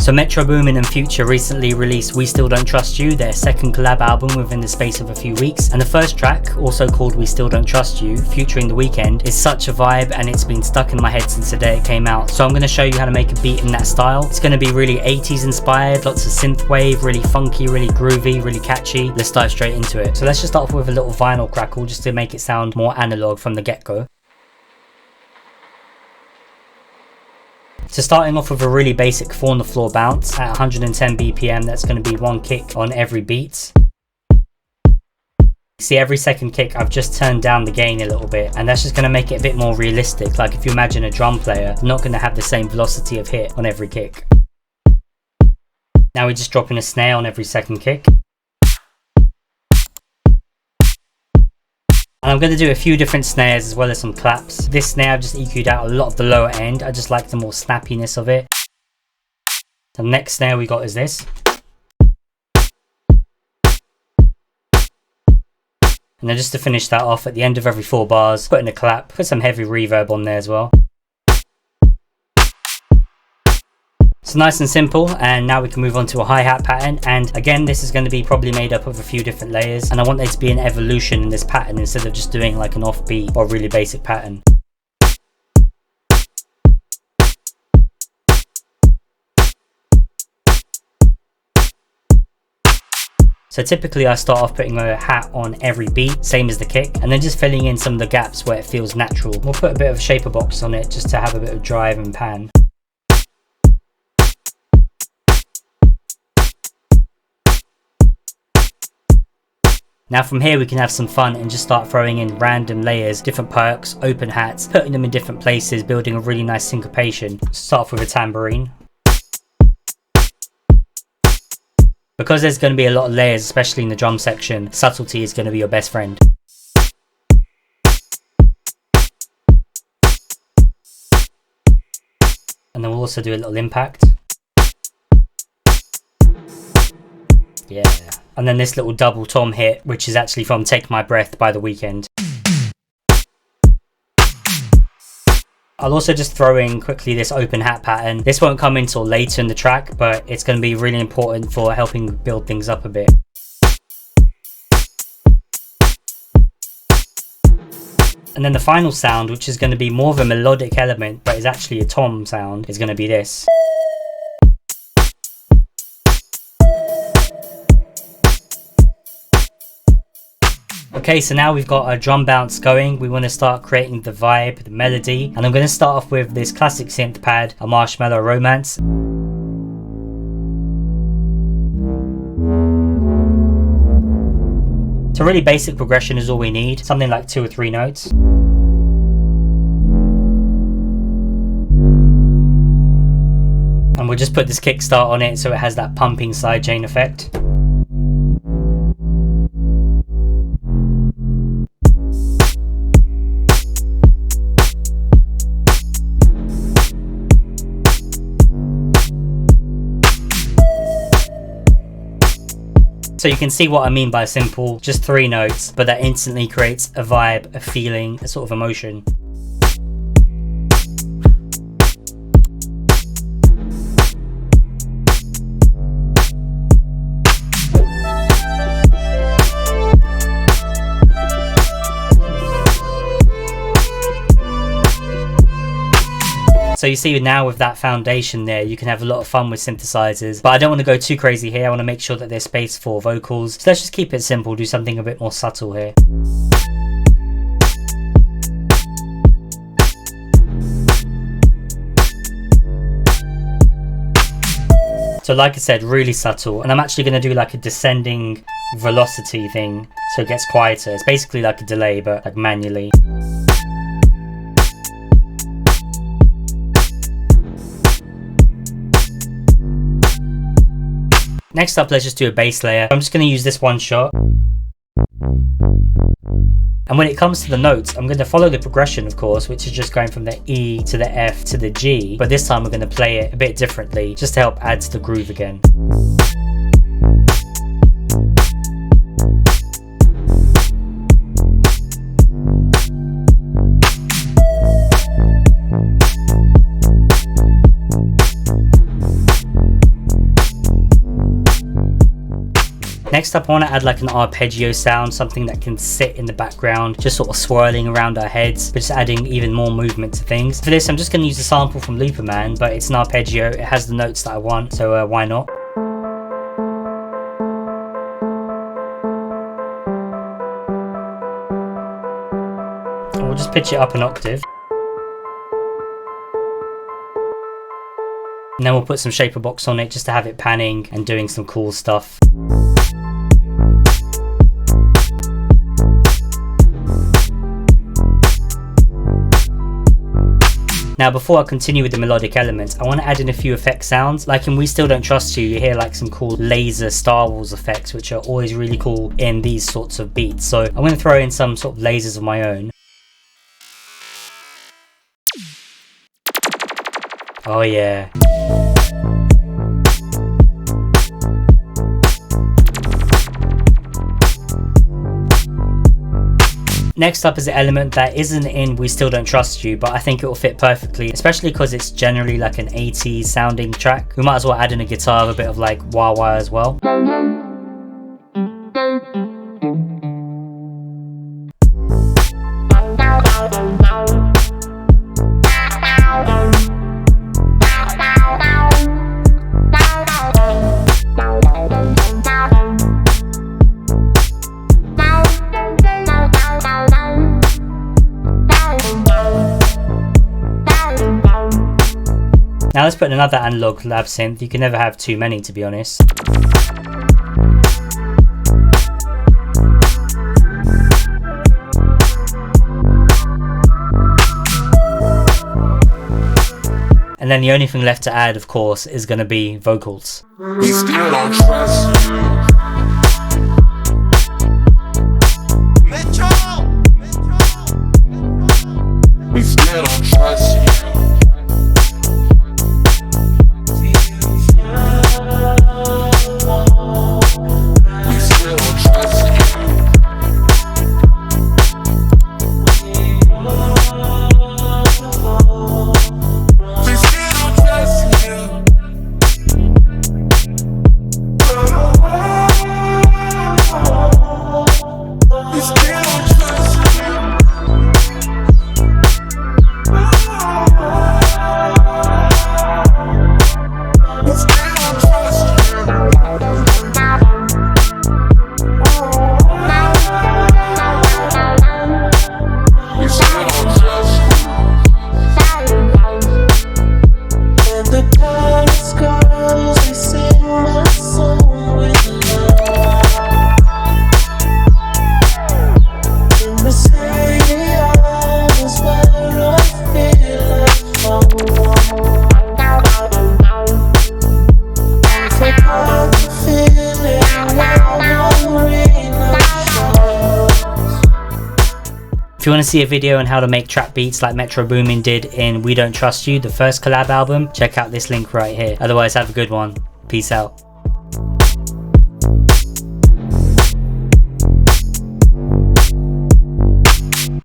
So Metro Boomin and Future recently released We Still Don't Trust You, their second collab album within the space of a few weeks, and the first track, also called We Still Don't Trust You, featuring The Weeknd, is such a vibe and it's been stuck in my head since the day it came out. So I'm going to show you how to make a beat in that style. It's going to be really 80s inspired, lots of synthwave, really funky, really groovy, really catchy. Let's dive straight into it. So let's just start off with a little vinyl crackle just to make it sound more analog from the get-go. So starting off with a really basic 4 on the floor bounce at 110 BPM, that's going to be one kick on every beat. See, every second kick I've just turned down the gain a little bit, and that's just going to make it a bit more realistic. Like if you imagine a drum player, not going to have the same velocity of hit on every kick. Now we're just dropping a snare on every second kick. And I'm going to do a few different snares as well as some claps. This snare I've just EQ'd out a lot of the lower end. I just like the more snappiness of it. The next snare we got is this. And then just to finish that off, at the end of every 4 bars, put in a clap, put some heavy reverb on there as well. So nice and simple, and now we can move on to a hi-hat pattern, and again this is going to be probably made up of a few different layers, and I want there to be an evolution in this pattern instead of just doing like an offbeat or really basic pattern. So typically I start off putting a hat on every beat, same as the kick, and then just filling in some of the gaps where it feels natural. We'll put a bit of a shaper box on it just to have a bit of drive and pan. Now from here we can have some fun and just start throwing in random layers, different perks, open hats, putting them in different places, building a really nice syncopation. Start off with a tambourine. Because there's going to be a lot of layers, especially in the drum section, subtlety is going to be your best friend. And then we'll also do a little impact. Yeah. And then this little double tom hit, which is actually from Take My Breath by The Weeknd. I'll also just throw in quickly this open hat pattern. This won't come until later in the track, but it's going to be really important for helping build things up a bit. And then the final sound, which is going to be more of a melodic element, but is actually a tom sound, is going to be this. Okay, so now we've got a drum bounce going. We want to start creating the vibe, the melody, and I'm going to start off with this classic synth pad, a Marshmallow Romance. So really basic progression is all we need, something like 2 or 3 notes. And we'll just put this kickstart on it so it has that pumping sidechain effect. So you can see what I mean by simple, just 3 notes, but that instantly creates a vibe, a feeling, a sort of emotion. So you see now with that foundation there, you can have a lot of fun with synthesizers, but I don't want to go too crazy here. I want to make sure that there's space for vocals. So let's just keep it simple, do something a bit more subtle here. So like I said, really subtle, and I'm actually going to do like a descending velocity thing so it gets quieter. It's basically like a delay, but like manually. Next up, let's just do a bass layer. I'm just going to use this one shot. And when it comes to the notes, I'm going to follow the progression, of course, which is just going from the E to the F to the G. But this time we're going to play it a bit differently, just to help add to the groove again. Next up, I want to add like an arpeggio sound, something that can sit in the background, just sort of swirling around our heads, but just adding even more movement to things. For this, I'm just going to use a sample from Looperman, but it's an arpeggio. It has the notes that I want, so why not? We'll just pitch it up an octave. And then we'll put some shaper box on it just to have it panning and doing some cool stuff. Now before I continue with the melodic elements, I want to add in a few effect sounds. Like in We Still Don't Trust You, you hear like some cool laser Star Wars effects, which are always really cool in these sorts of beats. So I'm going to throw in some sort of lasers of my own. Oh yeah. Next up is an element that isn't in We Still Don't Trust You, but I think it will fit perfectly, especially because it's generally like an 80s sounding track. We might as well add in a guitar with a bit of like wah wah as well. Now let's put another analog lab synth. You can never have too many, to be honest. And then the only thing left to add, of course, is going to be vocals. We still don't trust you. We still don't trust you. If you want to see a video on how to make trap beats like Metro Boomin did in We Don't Trust You, the first collab album, check out this link right here. Otherwise, have a good one. Peace out.